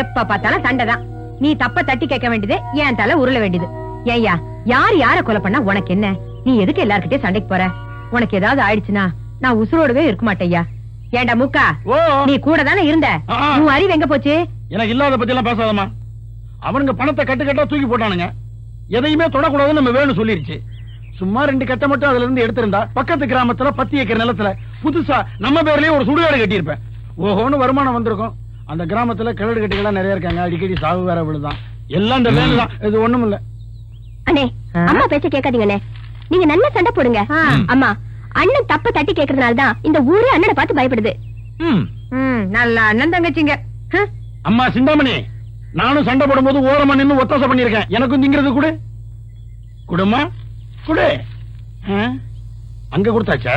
எப்ப பார்த்தாலும் சண்டைதான். நீ தப்ப தட்டி கேட்க வேண்டியது, என் தலை உருள வேண்டியது. ஏய்யா, யார் யார கொலை பண்ணா உனக்கு என்ன? நீ எதுக்கு எல்லார்கிட்டயும் சண்டைக்கு போற? உனக்கு ஏதாவது ஆயிடுச்சுன்னா நான் உசுரோடவே இருக்க மாட்டேயா. ஏண்டா மூக்கா, நீ கூட தானே இருந்த, உன் அறிவு எங்க போச்சு? எனக்கு இல்லாத பத்தி எல்லாம் பேசாதமா. அவனுங்க பணத்தை கட்டுக்கட்டா தூக்கி போட்டானுங்க. எதையுமே தொடக்கூடாதுன்னு நம்ம வேணும் சொல்லிருச்சு. சும்மா 2 கட்டை மட்டும் அதுல இருந்து எடுத்திருந்தா பக்கத்து கிராமத்துல 10 ஏக்கர் நிலத்துல புதுசா நம்ம பேர்லயே ஒரு சுடுகாடு கட்டியிருப்பேன். ஓஹோன்னு வருமானம் வந்திருக்கும். அந்த கிராமத்துல கிழடு கட்டிகளா நிறைய இருக்காங்க. அடிக்கடி சாவு வேற விழுதான். எல்லாம் இந்த வேலைதான். இது ஒண்ணும் இல்ல. அண்ணே, அம்மா பேச்ச கேட்காதீங்கண்ணே. நீங்க நல்ல சண்டை போடுங்க. அம்மா, அண்ணன் தப்ப தட்டி கேக்குறதுனாலதான் இந்த ஊரே அண்ணனை பார்த்து பயப்படுது. நல்ல அண்ணன் தங்கச்சிங்க. அம்மா சிந்தாமணி, நானும் சண்டை போடும்போது ஓரமா நின்னு ஒத்தாசை பண்ணிருக்கேன். எனக்கும் திங்கிறது கூட குடுமா குடு. அங்க கொடுத்தாச்சா?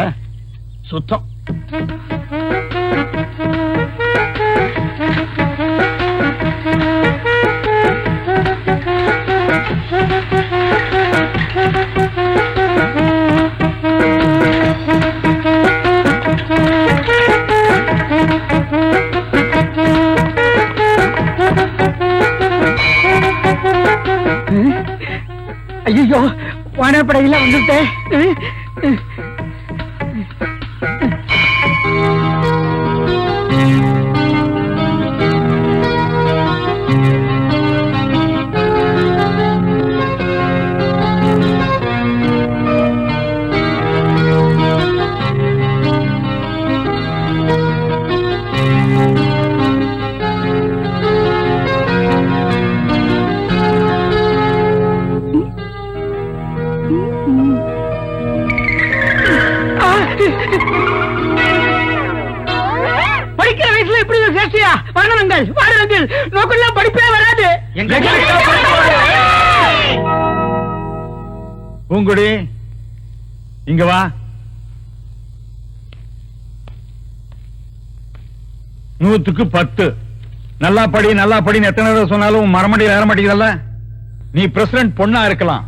சுத்தம். ஐயோ, வானப்படையில வந்துட்டேன். படிக்கிற வயசுல எப்படி சேஷ்டியா? வானவங்கள் வானவங்கள் நோக்கெல்லாம் படிப்பே வராது. பூங்குடி, இங்க வா. 100க்கு 10. நல்லா படி நல்லா படின்னு எத்தனை தடவை சொன்னாலும் மரமடியில் ஏற மாட்டேங்குதல்ல. நீ பிரசிடன்ட் பொண்ணா இருக்கலாம்,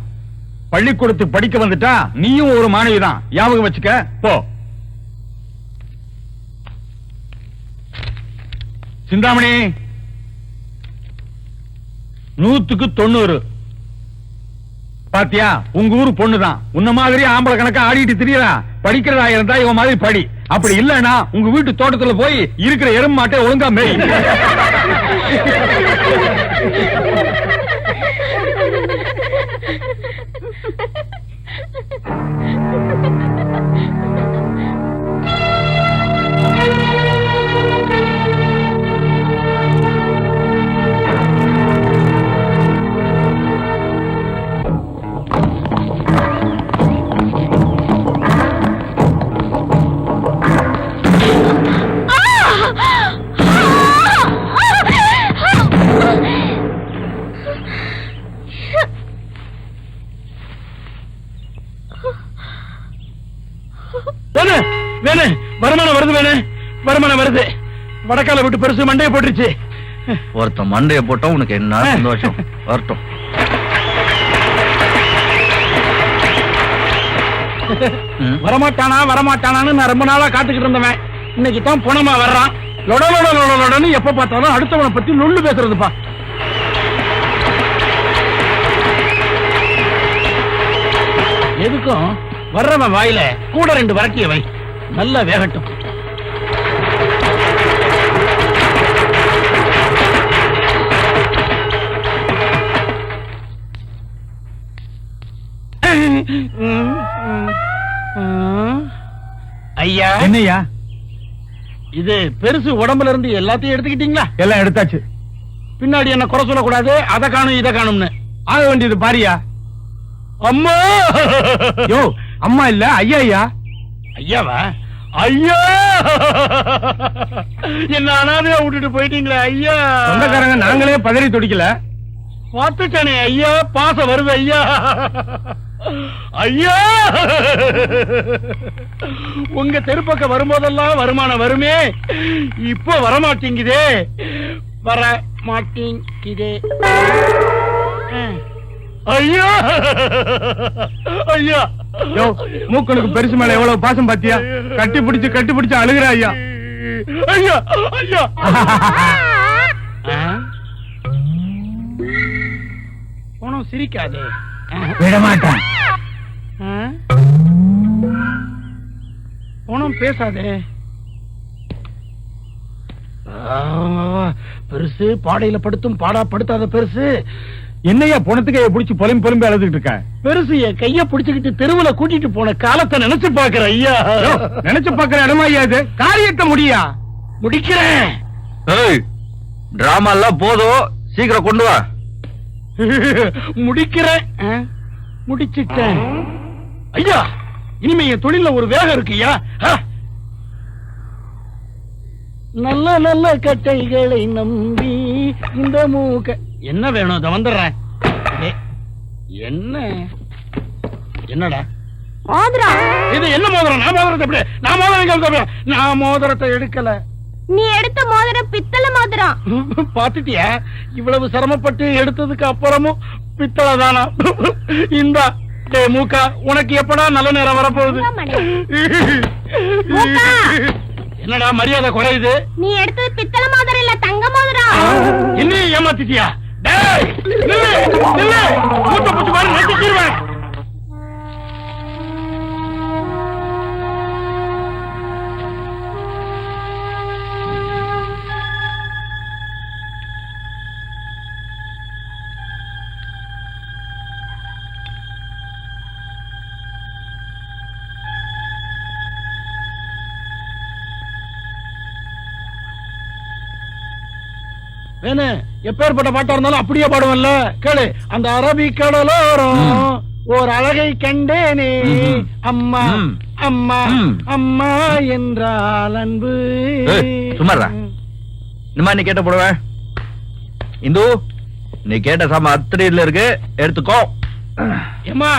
பள்ளிக்கூடத்துக்கு படிக்க வந்துட்டா நீயும் ஒரு மாணவி தான். ஞாபகம் வச்சுக்க. போ. சிந்தாமணி, 100க்கு 90. பாத்தியா, உங்க ஊரு பொண்ணுதான். உன்ன மாதிரி ஆம்பளை கணக்கா ஆடிட்டு திரியறா. படிக்கிறதா இருந்தா இவன் மாதிரி படி. அப்படி இல்லன்னா உங்க வீட்டு தோட்டத்துல போய் இருக்கிற எறும்பு மாட்டை ஒழுங்கா மேய். வருமானம் வருது வேணே, வருமானம் வருது. வடக்கால விட்டு பெருசு மண்டையை போட்டுருச்சு. ஒருத்த மண்டையை போட்டா உனக்கு என்ன சந்தோஷம் வரட்டும். வரமாட்டானா வரமாட்டானான்னு நான் ரொம்ப நாளா காத்துக்கிட்டு இருந்தவன். இன்னைக்கு தான் பணமா வர்றான். லொடலொடலொடன்னு எப்ப பார்த்தாலும் அடுத்தவனை பத்தி நொல்லு பேசுறதுப்பா. எதுக்கும் வர்றவன் வாயில கூட 2 வரட்டிய வை, நல்லா வேகட்டும். ஐயா, என்னையா இது பெருசு உடம்புல இருந்து எல்லாத்தையும் எடுத்துக்கிட்டீங்களா? எல்லாம் எடுத்தாச்சு. பின்னாடி என்ன குறை சொல்லக்கூடாது, அதை காணும் இதை காணும்னு. ஆக வேண்டியது பாரியா. அம்மா, யோ அம்மா இல்ல ஐயா. ஐயா ஐயாவா? ஐயா, என்ன அனாதையா விட்டுட்டு போயிட்டீங்களே ஐயா. சொந்தக்காரங்க நாங்களே பதறி துடிக்கல. பார்த்துட்டானே ஐயா, பாசம் வருது ஐயா. ஐயா, உங்க தெருப்பக்கம் வரும்போதெல்லாம் வருமானம் வருமே, இப்ப வரமாட்டேங்குதே. வர மாட்டேங்குதே ஐயா. ஐயா, மூக்கனுக்கு பெருசு மேல எவ்வளவு பாசம் பாத்தியா? கட்டி பிடிச்சு அழுகிற ஐயா. ஐயா ஐயா. பணம் சிரிக்காதே. விடமாட்டேன். பணம் பேசாதே. பெருசு பாடையில படுத்தும் பாடா படுத்தாத பெருசு. என்னையா பணத்துக்கு பிடிச்சி புலம்பி அழுதுட்டு இருக்க? பெருசு என் கைய பிடிச்சுக்கிட்டு தெருவுல கூட்டிட்டு போன காலத்தை நினைச்சு பாக்குற ஐயா. நினைச்சு பாக்குற இடமா ஐயா இது? காரியத்தை முடியா? முடிக்கிறேன். டிராமா எல்லாம் போதும், சீக்கிரம் கொண்டு வா. முடிக்கிறேன். முடிச்சிட்டேன் ஐயா. இனிமே என் தொழில ஒரு வேகம் இருக்குயா. நல்ல நல்ல கட்டைகளை நம்பி இந்த மூக்க. என்ன வேணும்? அதை வந்துடுறேன். என்ன என்னடா மோதிரம்? இது என்ன மோதிரம்? நான் மோதிரத்தை எப்படி? நான் மோதிரம் நான் மோதிரத்தை எடுக்கல. நீ எடுத்த மோதிரம் பித்தளை மோதிரம். பாத்துட்டியா? இவ்வளவு சிரமப்பட்டு எடுத்ததுக்கு அப்புறமும் பித்தளை தானா? இந்தா மூக்கா, உனக்கு எப்படா நல்ல நேரம் வரப்போகுது? என்னடா மரியாதை குறையுது? நீ எடுத்தது பித்தளை மோதிரம் இல்ல, தங்க மோதிரம். என்ன ஏமாத்திட்டியா? மூட்டை பூச்சி மாதிரி நட்டுச்சிருவேன். வேணு, எப்பேற்பட்ட பாட்டா இருந்தாலும் அப்படியே பாடுவல்ல. கேளு. அந்த அரபிக் கடலோரம் ஓர் அழகை கண்டேனே, அம்மா அம்மா அம்மா என்றால் அன்பு. சும்மாரா, இனிமா நீ கேட்ட போடுவ. இந்து, நீ கேட்ட சாம அத்திரியில இருக்கு, எடுத்துக்கோ. ஏமா,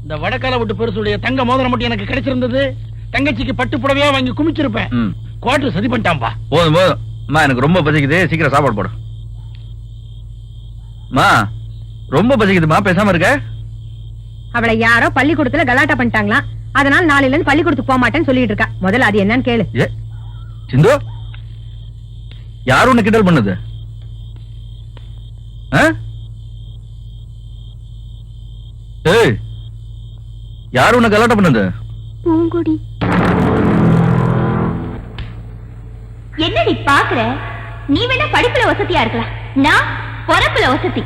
இந்த வடக்கால விட்டு பெருசுடைய தங்க மோதிரம் மட்டும் எனக்கு கிடைச்சிருந்தது, தங்கச்சிக்கு பட்டு புடவையா வாங்கி குமிச்சிருப்பேன். கோட்டர் சதி பண்ணிட்டான்பா. போதும் போதும். அம்மா, எனக்கு ரொம்ப பசிக்குது, சீக்கிரம் சாப்பாடு போடு. மா, ரொம்ப பசிக்குதுமா, பேசாம இருக்க. அவளை யாரோ பள்ளிக்கூடத்துல கலாட்டா பண்ணிட்டாங்களா, அதனால நாளையில இருந்து பள்ளிக்கூடத்துக்கு போக மாட்டேன்னு சொல்லிட்டு இருக்கா. முதல்ல அது என்னன்னு கேளு. ஏ சிந்து, யாரு உன்னை கிண்டல் பண்ணுது? ஏய், யாரு உன்னை கலாட்டா பண்ணுது? பூங்குடி. என்னடி பாக்குற? நீ வேணா படிப்புல வசதியா இருக்கலாம், நான் பொறப்புல வசதி.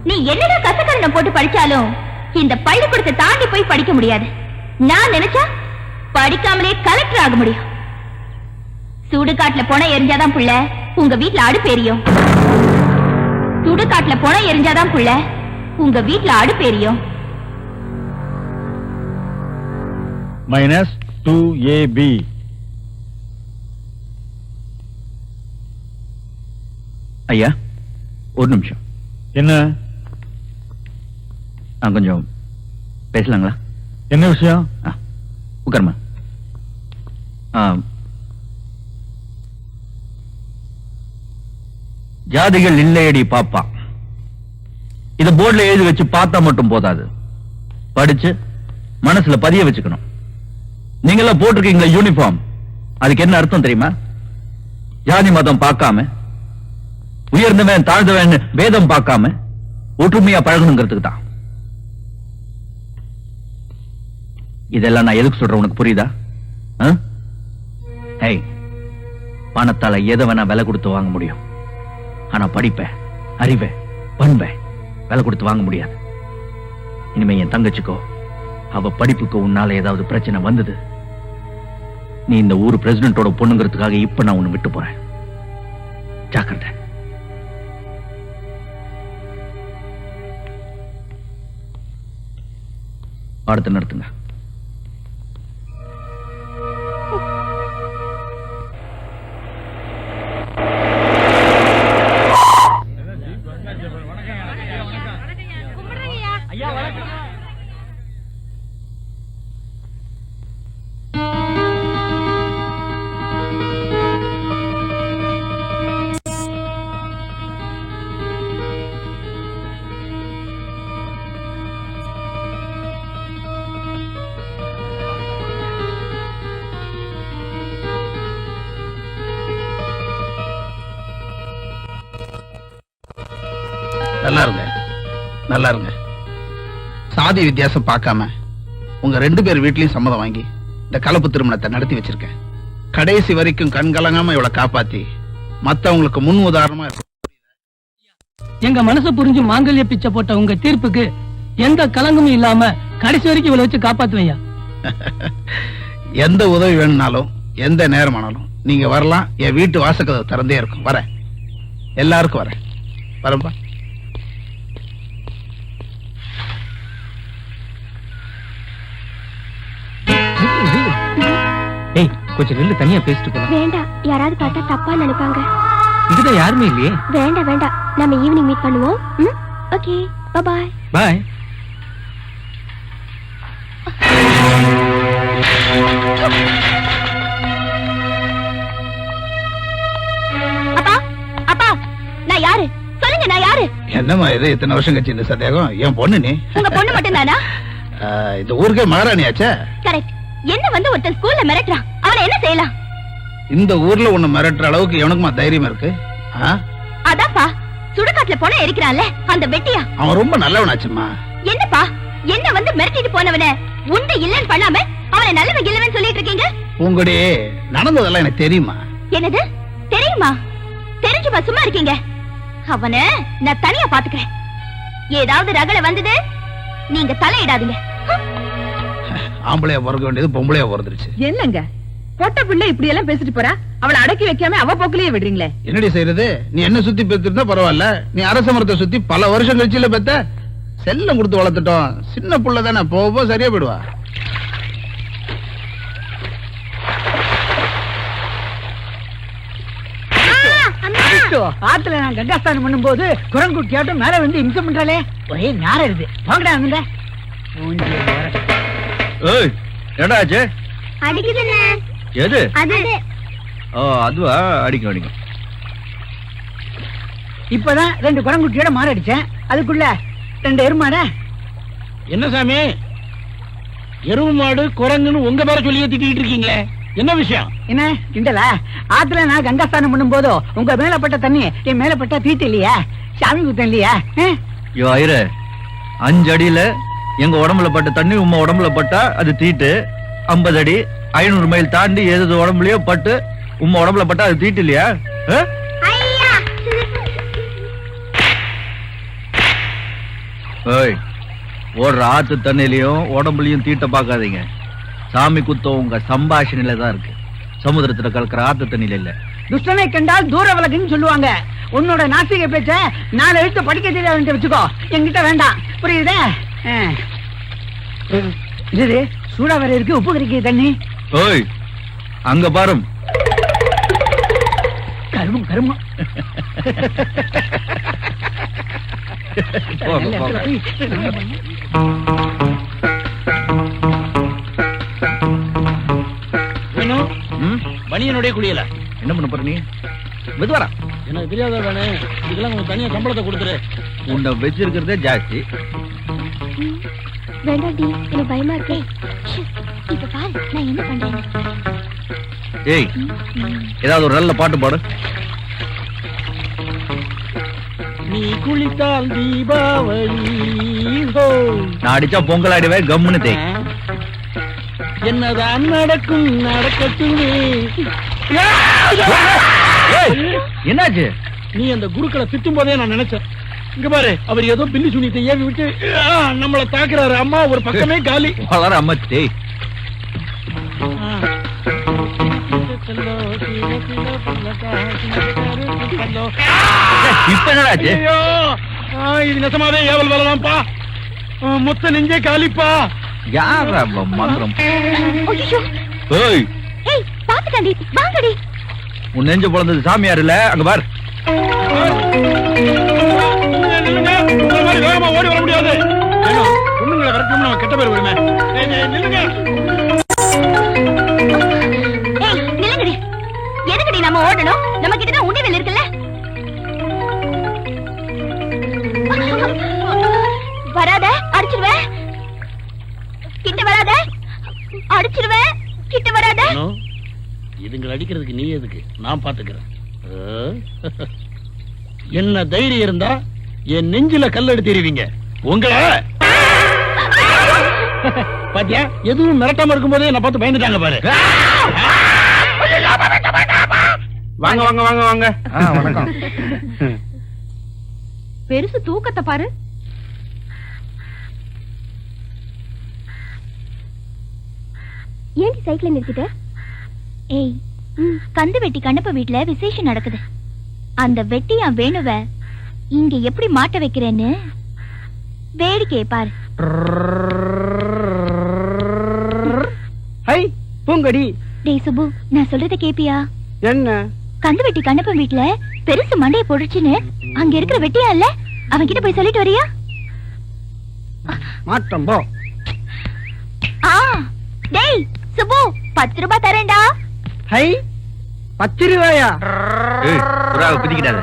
நீ என்னடா கசக்கரணம் போட்டு படிச்சாலும் இந்த பள்ளிக்கூடத்தை தாண்டி போய் படிக்க முடியாது. நான் நினைச்சா படிக்காமலே கலெக்டர் ஆக முடியும். சுடுகாட்டுல போன எரிஞ்சாதான் புள்ள உங்க வீட்டுல அடுப்பு எரியும். சுடுகாட்டுல போன எரிஞ்சாதான் புள்ள உங்க வீட்டுல அடுப்பு எரியும். -2AB. ஐயா, ஒரு நிமிஷம். என்ன? நான் கொஞ்சம் பேசலாங்களா? என்ன விஷயம்? உட்காருமா. ஜாதிகள் இல்லையடி பாப்பா, இத போர்ட்ல எழுதி வச்சு பார்த்தா மட்டும் போதாது, படிச்சு மனசுல பதிய வச்சுக்கணும். நீங்க எல்லாம் போட்டிருக்கீங்களா யூனிஃபார்ம், அதுக்கு என்ன அர்த்தம் தெரியுமா? ஜாதி மதம் பார்க்காம, உயர்ந்தவன் தாழ்ந்தவன் பேதம் பார்க்காம ஒற்றுமையா பழகணுங்கிறதுக்கு தான். இதெல்லாம் நான் எதுக்கு சொல்றேன் உனக்கு புரியுதா? பணத்தால எதை வேணா விலை கொடுத்து வாங்க முடியும், ஆனா படிப்ப, அறிவை, பண்பை விலை கொடுத்து வாங்க முடியாது. இனிமே என் தங்கச்சிக்கோ அவ படிப்புக்கு உன்னால ஏதாவது பிரச்சனை வந்தது, நீ இந்த ஊர் பிரசிடென்டோட பொண்ணுங்கிறதுக்காக இப்ப நான் உன்னை விட்டு போறேன். ஜாக்கிரதை. பாடத்தை நடத்துங்க. நல்லா இருங்க, நல்லா இருங்க. சாதி வித்தியாசம் பார்க்காம உங்க 2 பேர் வீட்லயும் சம்மதம் வாங்கி இந்த கலப்பு திருமணத்தை நடத்தி வச்சிருக்கேன். கடைசி வரைக்கும் கண் கலங்காம இவளை காப்பாத்தி மத்தவங்களுக்கு முன் உதாரணமா இருக்கும். எங்க மனசு புரிஞ்சு மாங்கல்ய பிச்சை போட்ட உங்க தீர்ப்புக்கு எந்த கலங்கமும் இல்லாம கடைசி வரைக்கும் இவளை வச்சு காப்பாத்துவையா. எந்த உதவி வேணும்னாலும் எந்த நேரமானாலும் நீங்க வரலாம். என் வீட்டு வாசக்கதவு திறந்தே இருக்கும். வரேன், எல்லாருக்கும் வரேன். வரம்பா. ஏய், கொஞ்சம் நில்லு, தனியா பேசிட்டு போலாம். வேண்டாம், யாராவது பார்த்தா தப்பா நினைப்பாங்க. இதுதான் யாருமே இல்லையே. வேண்டாம் வேண்டாம், நம்ம ஈவினிங் மீட் பண்ணுவோம். Okay, bye. பாய். அப்பா, அப்பா, நான் யாரு சொல்லுங்க, நான் யாரு? என்னம்மா இது இத்தனை வருஷம் கழிச்சு இந்த சந்தேகம்? என் பொண்ணு நீ? உங்க பொண்ணு மட்டும் தானா? இந்த ஊருக்கே மகாராணியாச்சே. கரெக்ட். என்ன வந்து ஒருத்தன் ஸ்கூல்ல மிரட்டுறான், அவனை என்ன செய்யலாம்? இந்த ஊர்ல உன்னை மிரட்டுற அளவுக்கு எவனுக்குமா தைரியம் இருக்கு? அதான்ப்பா, சுடுகாட்டுல போன எரிக்கிறான்ல அந்த வெட்டியா. அவன் ரொம்ப நல்லவனாச்சுமா. என்னப்பா, என்ன வந்து மிரட்டிட்டு போனவன உண்டு இல்லன்னு பண்ணாம அவனை நல்லவன் இல்லவன் சொல்லிட்டு இருக்கீங்க? உங்கடி நடந்ததெல்லாம் எனக்கு தெரியுமா. என்னது தெரியுமா? தெரிஞ்சுமா சும்மா இருக்கீங்க? அவனை நான் தனியா பாத்துக்கிறேன். ஏதாவது ரகல வந்தது நீங்க தலையிடாதீங்க. ஆம்பளையா பிறக்க வேண்டியது பொம்பளையா பிறந்துருச்சு. என்னங்க பொட்ட பிள்ளை இப்படி எல்லாம் பேசிட்டு போறா? அவளை அடக்கி வைக்காம அவ போக்குலயே விடுறீங்களே. என்னடி செய்யறது? நீ என்ன சுத்தி பெத்திருந்தா பரவாயில்ல, நீ அரச மரத்தை சுத்தி பல வருஷம் கழிச்சுல பெத்த. செல்லம் கொடுத்து வளர்த்துட்டோம். சின்ன புள்ள தானே, போக சரியா போயிடுவா. ஆத்துல நான் கங்காஸ்தானம் பண்ணும் போது குரங்குட்டியாட்டும் மேல வந்து இம்சம் பண்றாளே, ஒரே நேரம் இருக்கு. போங்கடா அங்க. ஏய், என்னடா ஆச்சு? அடிக்குதுண்ணே. எது? அது ஓ, அதுவா? அடிக்கும் அடிக்கும். இப்பதான் 2 குரங்குட்டியோட மாற அடிச்சேன், அதுக்குள்ள 2 எருமாற. என்ன சாமி, எருவு மாடு குரங்குன்னு உங்க பேர சொல்லி திட்டிட்டு இருக்கீங்களே, என்ன விஷயம்? என்ன கிண்டலா? ஆத்துல நான் கங்காஸ்தானம் பண்ணும் போதோ உங்க மேலப்பட்ட தண்ணி என் மேலப்பட்டா தீட்டு இல்லையா? சாமி குத்தம் இல்லையா? ஐயோ ஐயரே, 5 அடியில எங்க உடம்புல பட்ட தண்ணி உம்ம உடம்புல பட்டா அது தீட்டு. 50 அடி 500 மைல் தாண்டி எது உடம்புலயோ பட்டு உம்ம உடம்புல பட்டா அது தீட்டு இல்லையா? ஏய், ஓடுற ஆத்து தண்ணிலையும் உடம்புலயும் தீட்ட பாக்காதீங்க. சாமி குத்தம் உங்க சம்பாஷணையில தான் இருக்கு, சமுதிரத்துல கலக்கிற ஆத்து தண்ணியில இல்ல. துஷ்டனை கண்டால் தூர விலகுன்னு சொல்லுவாங்க. உன்னோட நாசிக பேச்ச 4 எழுத்து படிக்க தெரியாதுன்னு வச்சுக்கோ, என்கிட்ட வேண்டாம், புரியுதே? இது சூடா வர இருக்கு, உப்பு கறிக்க தண்ணி. ஓய், அங்க பாரும். கருமம் கருமம். போங்க, போங்க. பனியனுடைய குளியல என்ன பண்ண போற நீ? மெதுவாரா, எனக்கு தெரியாத தானே, இதெல்லாம் கொஞ்சம் தனியா சம்பளத்தை கொடுத்துரு. உன்னை வச்சிருக்கிறதே ஜாஸ்தி. வேண்டாண்டி, எனக்கு பயமா இருக்கே. இப்ப பாரு நான் என்ன பண்றேன். ஏய், ஏதாவது ஒரு நல்ல பாட்டு பாடு. நீ குளித்தால் தீபாவளி, நான் அடிச்சா பொங்கல் ஆடிவே, கம்முன்னு தே. என்னதான் நடக்கும் நடக்கட்டுமே. என்னாச்சு? நீ அந்த குருக்களை திட்டும் போதே நான் நினைச்சேன், இங்க பாரு அவர் ஏதோ பில்லி சுனித்தை ஏவி விட்டு நம்மள தாக்குறாரு. அம்மா ஒரு பக்கமே காலி. வளர அம்மா தேய். இப்ப என்னடாச்சு? இது நெசமாவே ஏவல் வரலாம்ப்பா, மொத்த நெஞ்சே காலிப்பா. யாரா மந்திரம்? ஐயோ, ஏய், ஏய் பாத்துட்டாண்டி, வாங்கடி. உன் நெஞ்சு பிறந்தது சாமியார் இல்ல, அங்க பார். நில்லுங்க, உங்களை மாதிரி வேகமா ஓடி வர முடியாது. பொண்ணுங்களை விரட்டணும், நம்ம கெட்ட பேர் விடுமே. நில்லுங்க. நில்லுங்கடி. எதுக்குடி நம்ம ஓடணும்? நம்ம கிட்டதான் உண்டியல் இருக்குல்ல. வராத, அடிச்சிருவேன். கிட்ட வராத, அடிச்சிருவேன். கிட்ட வராத. இதுங்களை அடிக்கிறதுக்கு நீ எதுக்கு? நான் பாத்துக்கிறேன். என்ன தைரியம் இருந்தா என் நெஞ்சில கல் எடுத்துருவீங்க உங்களை. பாத்தியா, எதுவும் மிரட்டாம இருக்கும் போதே என்ன பார்த்து பயந்துட்டாங்க பாரு. வாங்க வாங்க வாங்க வாங்க. வணக்கம். பெருசு தூக்கத்தை பாரு. ஏன் சைக்கிள் நிறுத்திட்ட? ஏய், கந்து வெட்டி கண்ணப்ப வீட்டுல விசேஷம் நடக்குது. அந்த வெட்டியா வேணுவ இங்க எப்படி மாட்ட வைக்கிறேன்னு வேடிக்கையை பாரு. ஹை பூங்கடி. டேய் சுப்பு, நான் சொல்றத கேப்பியா? என்ன? கந்து வெட்டி கண்ணப்ப வீட்டுல பெருசு மண்டைய போடுச்சுன்னு அங்க இருக்கிற வெட்டியா இல்ல, அவன்கிட்ட போய் சொல்லிட்டு வரியா? மாற்றம் போ. டேய் சுப்பு, 10 ரூபாய் தரேன்டா. ஹை 10 ரூபாயா? பிடிக்கிறாத.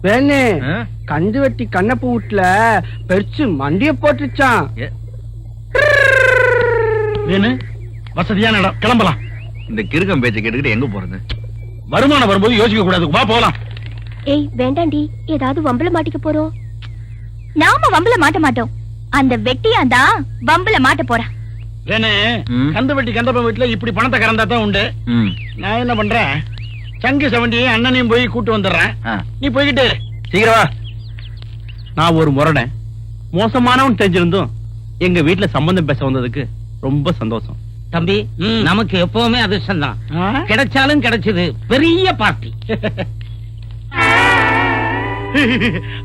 வேணே ஆ? கந்து வெட்டி கண்ணப்ப வீட்டுல பெருசு மண்டிய போட்டுச்சான். வேணு, வசதியான இடம், கிளம்பலாம். இந்த கிறுக்கம் பேச்சை கேட்டுக்கிட்டு எங்க போறது? வருமானம் வரும்போது யோசிக்க கூடாது, வா போலாம். ஏய் வேண்டாண்டி, ஏதாவது வம்பல மாட்டிக்க போறோம். நாம வம்பல மாட்ட மாட்டோம், அந்த வெட்டியாந்தான் வம்பல மாட்ட போறா. வேணு, ம். கந்து வெட்டி கந்தப்ப வீட்டுல இப்படி பணத்தை கறந்தா தான் உண்டு. ம். நான் என்ன பண்றேன், சங்கு சவண்டியும் அண்ணனையும் போய் கூட்டு வந்துடுறேன். ஆ. நீ போய்கிட்டு இரு. சீக்கிரம் வா. நான் ஒரு முரடன், மோசமானவன் தெரிஞ்சிருந்தும் எங்க வீட்டுல சம்பந்தம் பேச வந்ததுக்கு ரொம்ப சந்தோஷம். தம்பி, ம். நமக்கு எப்பவுமே அதிர்ஷ்டம் தான். ஆ? கிடைச்சாலும் கிடைச்சது பெரிய பார்ட்டி.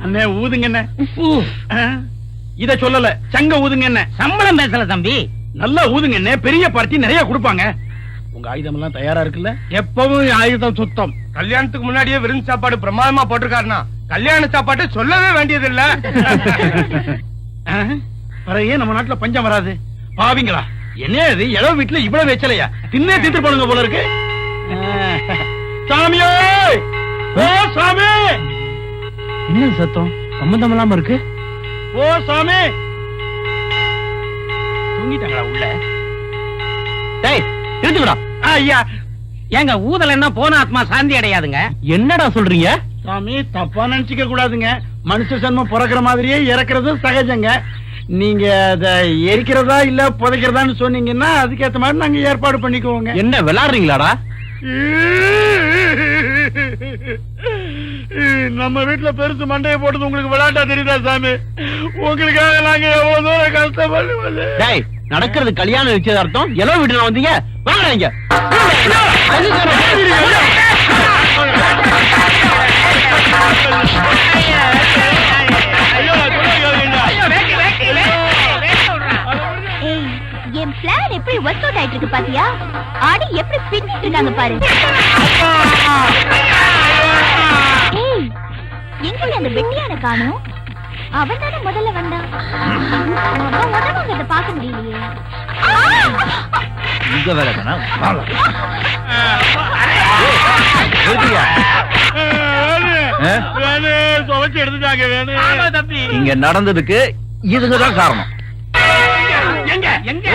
அண்ணே ஊதுங்க என்ன. இத சொல்லல, சங்க ஊதுங்க என்ன. சம்பளம் பேசல தம்பி. நல்லா ஊதுங்க என்ன, பெரிய பார்ட்டி நிறைய கொடுப்பாங்க. உங்க ஆயுதம் எல்லாம் தயாரா இருக்குல்ல? எப்பவும் ஆயுதம் சுத்தம். கல்யாணத்துக்கு முன்னாடியே விருந்து சாப்பாடு பிரமாதமா போட்டிருக்காருனா கல்யாண சாப்பாடு சொல்லவே வேண்டியது இல்ல. ஏன் நம்ம நாட்டுல பஞ்சம் வராது? பாவிங்களா, என்ன இது இளவு வீட்டுல இவ்வளவு வச்சலையா? தின்னே தீத்து போடுங்க போல இருக்கு. சாமியே, ஓ சாமி. என்ன சத்தம் சம்பந்தம் இல்லாம இருக்கு? ஓ சாமி, தூங்கிட்டாங்களா உள்ள? டேய் நிறுத்துங்கடா. ஐயா, ஏங்க ஊதல் என்ன போன ஆத்மா சாந்தி அடையாதுங்க. என்னடா சொல்றீங்க? சாமி தப்பா நினைச்சுக்க கூடாதுங்க. மனுஷ ஜன்மம் பிறக்கிற மாதிரியே இறக்குறது சகஜங்க. நீங்க அத எரிக்கிறதா இல்ல புதைக்கிறதான்னு சொன்னீங்கன்னா அதுக்கேத்த மாதிரி நாங்க ஏற்பாடு பண்ணிக்குவோங்க. என்ன விளையாடுறீங்களாடா? நம்ம வீட்டுல பெருசு மண்டையை போட்டது உங்களுக்கு விளையாட்டா தெரியுதா சாமி? உங்களுக்காக நாங்க எவ்வளவு தூரம் கஷ்டப்படுவது. டேய், நடக்கிறது கல்யாண நிச்சயதார்த்தம். எவ்வளவு வீட்டுல வந்தீங்க? வாங்கடா இங்க. ஏய், என் பிளான் எப்படி ஒர்க் அவுட் ஆயிட்டு இருக்கு பாத்தியா? ஆடி எப்படி பின்னிட்டு இருக்காங்க பாரு. ஏய், எங்க அந்த வெட்டியான காணோம்? அவன் தானே முதல்ல வந்தான். அவன் உதவுங்கிறத பார்க்க முடியலையே. இங்க வேற தானா? துவைச்சு எடுத்துட்டாங்க. வேணும் இங்க நடந்ததுக்கு இதுக்குதான் காரணம். எங்க எங்க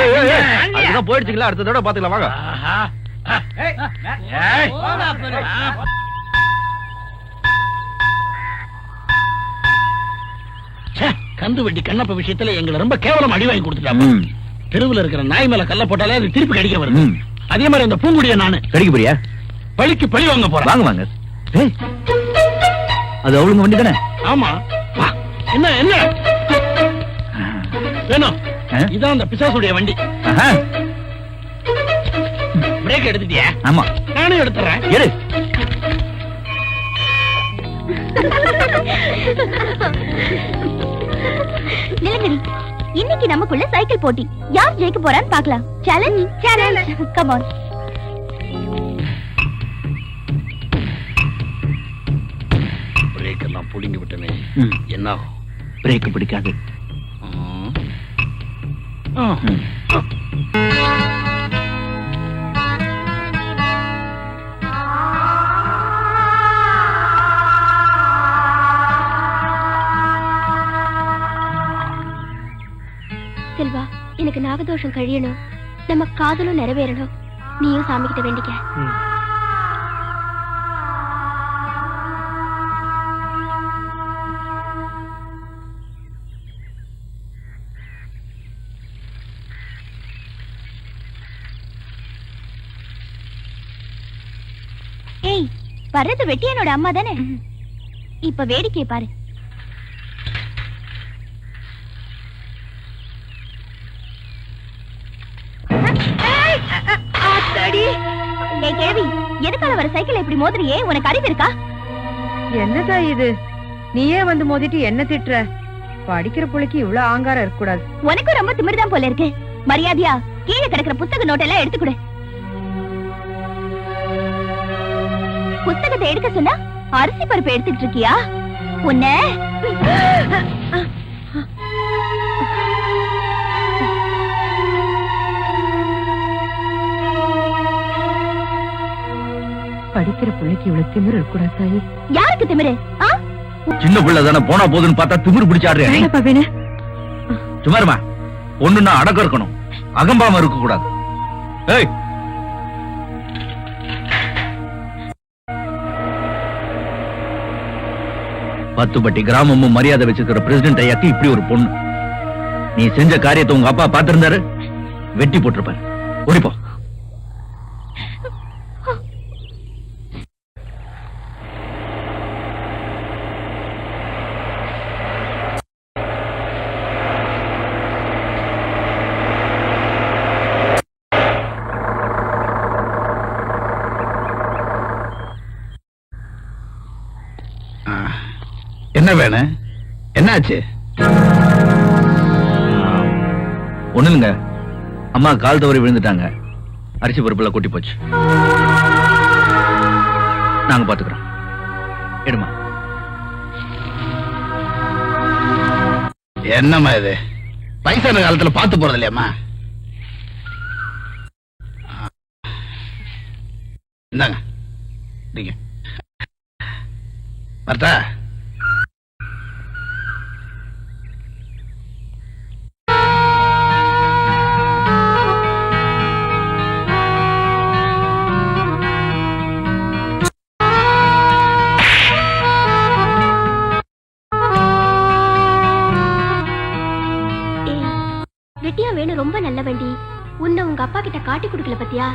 அதுதான் போயிடுச்சுங்களா? அடுத்த தடவை பாத்துக்கலாம் வாங்க. கந்து வெட்டி கண்ணப்ப விஷயத்துல எங்களை ரொம்ப கேவலம் அடி வாங்கி கொடுத்துட்டாங்க. ம். தெருவுல இருக்கிற நாய் மேல கல்ல போட்டாலே அது திருப்பி கடிக்க வருது. ம். அதே மாதிரி அந்த பூங்குடிய நானு கடிக்க போறியா? பழிக்கு பழி வாங்க போறேன். வாங்க வாங்க. ஏய், அது அவளுங்க வண்டி தானே? ஆமா, வா. என்ன என்ன வேணும்? ஆ? இதான் அந்த பிசாசுடைய வண்டி. ஆஹா. பிரேக் எடுத்துட்டியா? ஆமா, நானும் எடுத்துறேன். எடு. நிலங்கரி, இன்னைக்கு நமக்குள்ள சைக்கிள் போட்டி. யார் ஜெயிக்க போறான்னு பார்க்கலாம். Challenge challenge. Come on. Break எல்லாம் புடிங்கி விட்டனே. ம். என்ன ஆகும்? பிரேக் பிடிக்காது. ம். செல்வா, எனக்கு நாகதோஷம் கழியணும், நம்ம காதலும் நிறைவேறணும். நீயும் சாமி கிட்ட வேண்டிக்க. வர்றது வெட்டியனோட அம்மா தானே? இப்ப வேடிக்கை பாரு. ஏய் கேள்வி, எதுக்காக வர சைக்கிள் இப்படி மோதுறியே? உனக்கு அறிவு இருக்கா? என்னதா இது? நீயே வந்து மோதிட்டு என்ன திட்டுற? படிக்கிற புள்ளைக்கு இவ்வளவு ஆங்காரம் இருக்க கூடாது. உனக்கும் ரொம்ப திமிர்தான் போல இருக்கு. மரியாதையா கீழே கிடக்குற புத்தக நோட்டெல்லாம் எடுத்துக்கூட. புத்தகத்தை எடுக்க சொன்னா அரிசி பருப்பு எடுத்துட்டு இருக்கியா? உன்ன படிக்கிற பிள்ளைக்கு இவ்வளவு திமிரு இருக்கக்கூடாது தாயி. யாருக்கு திமிரு? சின்ன பிள்ளை தானே, போனா போதுன்னு பார்த்தா திமிரு பிடிச்சாடுறேன். சுமாருமா, ஒண்ணுன்னா அடக்கம் இருக்கணும், அகம்பாம இருக்க கூடாது. ஏய், பத்துப்பட்டி கிராமமும் மரியாதை வச்சிருக்கிற பிரசிடென்ட் ஐயாக்கு இப்படி ஒரு பொண்ணு. நீ செஞ்ச காரியத்தை உங்க அப்பா பார்த்திருந்தாரு, வெட்டி போட்டிருப்பாரு. ஓடிப்போ. என்ன வேணும்? என்னாச்சு? ஒண்ணு இல்லைங்க, அம்மா கால் தவறி விழுந்துட்டாங்க, அரிசி பருப்புல கொட்டி போச்சு. நாங்க பாத்துக்கிறோம். எடுமா. என்னம்மா இது? வயசான காலத்துல பார்த்து போறது இல்லையாம்மா? இந்தாங்க நீங்க பார்த்தா. வெட்டியா வேணும் ரொம்ப நல்ல வண்டி. உன்னை உங்க அப்பா கிட்ட காட்டி கொடுக்கல பத்தியா?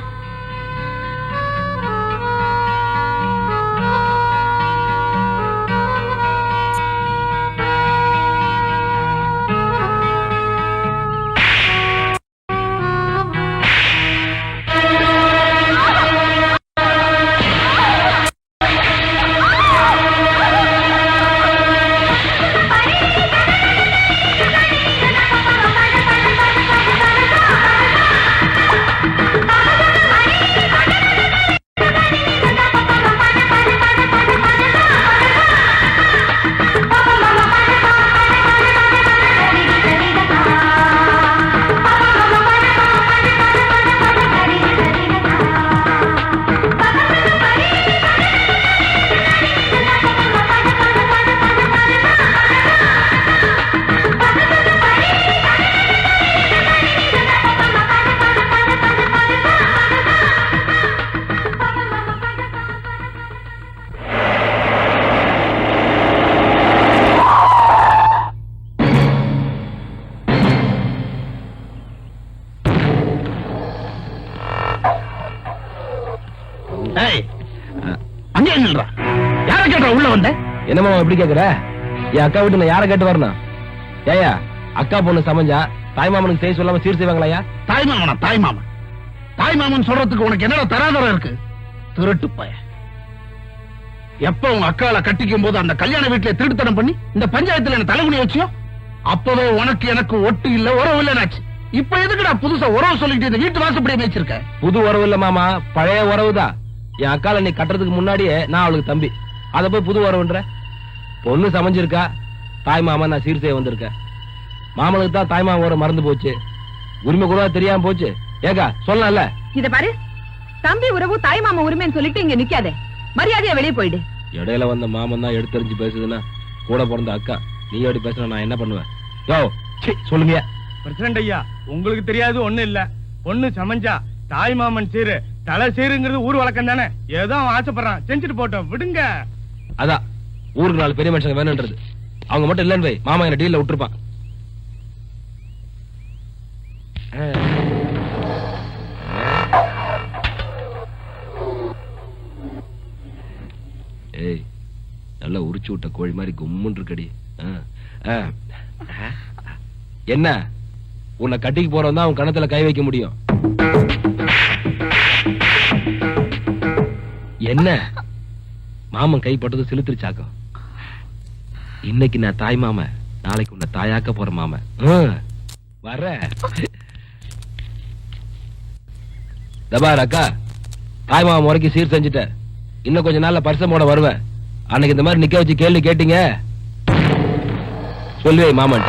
அங்கே நில்றா. யார கேட்டா உள்ள வந்த? என்னமா எப்படி கேக்குற? என் அக்கா வீட்டு நான் யார கேட்டு வரணும்? ஏயா, அக்கா பொண்ணு சமைஞ்சா தாய்மாமனுக்கு செய்ய சொல்லாம சீர் செய்வாங்களா? தாய்மாமனா? தாய்மாமன் தாய்மாமன் சொல்றதுக்கு உனக்கு என்னடா தராதரம் இருக்கு? திருட்டு பய. எப்ப உங்க அக்கால கட்டிக்கும் போது அந்த கல்யாண வீட்டுல திருட்டுத்தனம் பண்ணி இந்த பஞ்சாயத்துல என்ன தலைமுடி வச்சியோ, அப்பவே உனக்கு எனக்கு ஒட்டு இல்ல, உறவு இல்லைனாச்சு. இப்ப எதுக்குடா புதுசா உறவு சொல்லிட்டு இந்த வீட்டு வாசப்படியே மேய்ச்சிருக்க? புது உறவு இல்ல மாமா, பழைய உறவுதான். என் அக்கால நீ கட்டுறதுக்கு முன்னாடியே நான் அவளுக்கு தம்பி. அத போய் புது உறவுன்ற? பொண்ணு சமைஞ்சிருக்கா, தாய் மாமா நான் சீர் செய்ய வந்திருக்கேன். மாமனுக்கு தான் தாய் மாமா உறவு மறந்து போச்சு, உரிமை கூட தெரியாம போச்சு. ஏக்கா சொல்லல. இத பாரு, தம்பி உறவு தாய் மாமா உரிமைன்னு சொல்லிட்டு இங்க நிக்காதே, மரியாதையா வெளியே போயிடு. இடையில வந்த மாமன் தான் எடுத்தறிஞ்சு பேசுதுன்னா கூட பிறந்த அக்கா நீ எப்படி பேசுற நான் என்ன பண்ணுவேன்? யோ சொல்லுங்க. பிரசிடண்ட் ஐயா, உங்களுக்கு தெரியாது ஒண்ணு இல்ல. பொண்ணு சமைஞ்சா தாய் மாமன் சீரு, தலை சீருங்கிறது ஊர் வழக்கம் தானே. ஏதோ அவன் ஆசைப்படுறான், செஞ்சுட்டு போட்டோம், விடுங்க. அதான் ஊருக்கு 4 பெரிய மனுஷங்க வேணும்ன்றது. அவங்க மட்டும் இல்லன்னு வை, மாமா என்ன டீல்ல விட்டுருப்பான். ஏய் நல்லா உரிச்சு விட்ட கோழி மாதிரி கும்முன்னு இருக்கடி. என்ன உன்னை கட்டிக்கு போறவன் தான் உன் கணத்துல கை வைக்க முடியும். என்ன மாமன் கைப்பட்டது சிலுத்துருச்சாக்கம். இன்னைக்கு நான் தாய் மாமன், நாளைக்கு உன்னை தாயாக்க போற மாமன். வர்ற தபார் அக்கா, தாய் மாமன் முறைக்கு சீர் செஞ்சுட்ட. இன்னும் கொஞ்ச நாள்ல பரிசம் போட வருவேன். அன்னைக்கு இந்த மாதிரி நிக்க வச்சு கேள்வி கேட்டீங்க சொல்லுவே மாமன்.